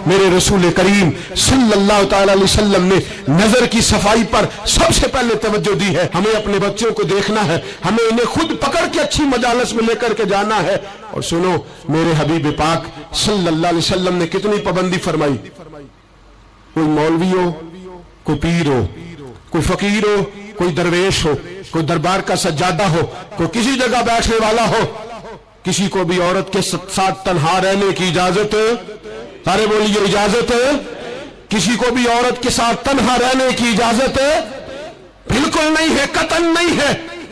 میرے رسول کریم صلی اللہ تعالی علیہ وسلم نے نظر کی صفائی پر سب سے پہلے توجہ دی ہے. ہمیں اپنے بچوں کو دیکھنا ہے, ہمیں انہیں خود پکڑ کے اچھی مجالس میں لے کر کے جانا ہے. اور سنو, میرے حبیب پاک صلی اللہ علیہ وسلم نے کتنی پابندی فرمائی. کوئی مولوی ہو, کوئی پیر ہو, کوئی فقیر ہو, کوئی درویش ہو, کوئی دربار کا سجادہ ہو, کوئی کسی جگہ بیٹھنے والا ہو, کسی کو بھی عورت کے ساتھ تنہا رہنے کی اجازت, سارے بولیے اجازت, کسی کو بھی عورت کے ساتھ تنہا رہنے کی اجازت بالکل نہیں ہے, قطعاً نہیں ہے.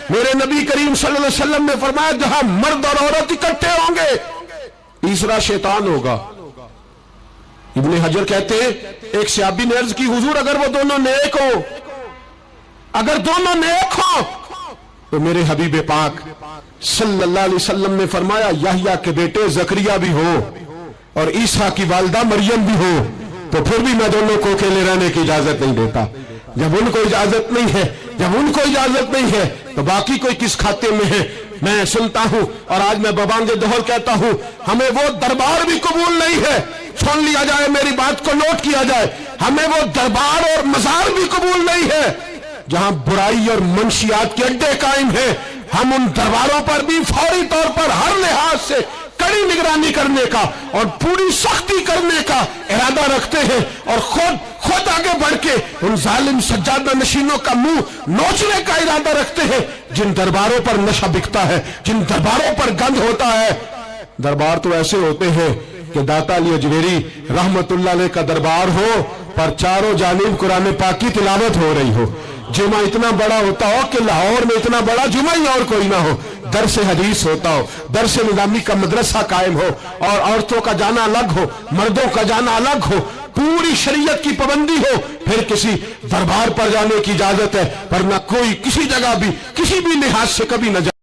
میرے نبی کریم صلی اللہ علیہ وسلم نے فرمایا جہاں مرد اور عورت اکٹھے ہوں گے تیسرا شیطان ہوگا. ابن حجر کہتے ہیں ایک صحابی نے عرض کی حضور اگر وہ دونوں نیک ہو, اگر دونوں نیک ہو تو میرے حبیب پاک صلی اللہ علیہ وسلم نے فرمایا یحییٰ کے بیٹے زکریا بھی ہو اور عیسیٰ کی والدہ مریم بھی ہو تو پھر بھی میں دونوں کو اکیلے رہنے کی اجازت نہیں دیتا. جب ان کو اجازت نہیں ہے, جب ان کو اجازت نہیں ہے تو باقی کوئی کس کھاتے میں ہے. میں سنتا ہوں اور آج میں ببانگ دہر کہتا ہوں ہمیں وہ دربار بھی قبول نہیں ہے, سن لیا جائے, میری بات کو نوٹ کیا جائے, ہمیں وہ دربار اور مزار بھی قبول نہیں ہے جہاں برائی اور منشیات کے اڈے قائم ہیں. ہم ان درباروں پر بھی فوری طور پر ہر لحاظ سے کڑی نگرانی کرنے کا اور پوری سختی کرنے کا ارادہ رکھتے ہیں اور خود آگے بڑھ کے ان ظالم سجادہ نشینوں کا منہ نوچنے کا ارادہ رکھتے ہیں جن درباروں پر نشہ بکتا ہے, جن درباروں پر گند ہوتا ہے. دربار تو ایسے ہوتے ہیں کہ داتا علی اجمیری رحمت اللہ علیہ کا دربار ہو پر چاروں جانب قرآن پاک کی تلاوت ہو رہی ہو. جمعہ اتنا بڑا ہوتا ہو کہ لاہور میں اتنا بڑا جمعہ ہی اور کوئی نہ ہو, درس حدیث ہوتا ہو, درس نظامی کا مدرسہ قائم ہو اور عورتوں کا جانا الگ ہو, مردوں کا جانا الگ ہو, پوری شریعت کی پابندی ہو, پھر کسی دربار پر جانے کی اجازت ہے ورنہ کوئی کسی جگہ بھی کسی بھی لحاظ سے کبھی نہ جائے.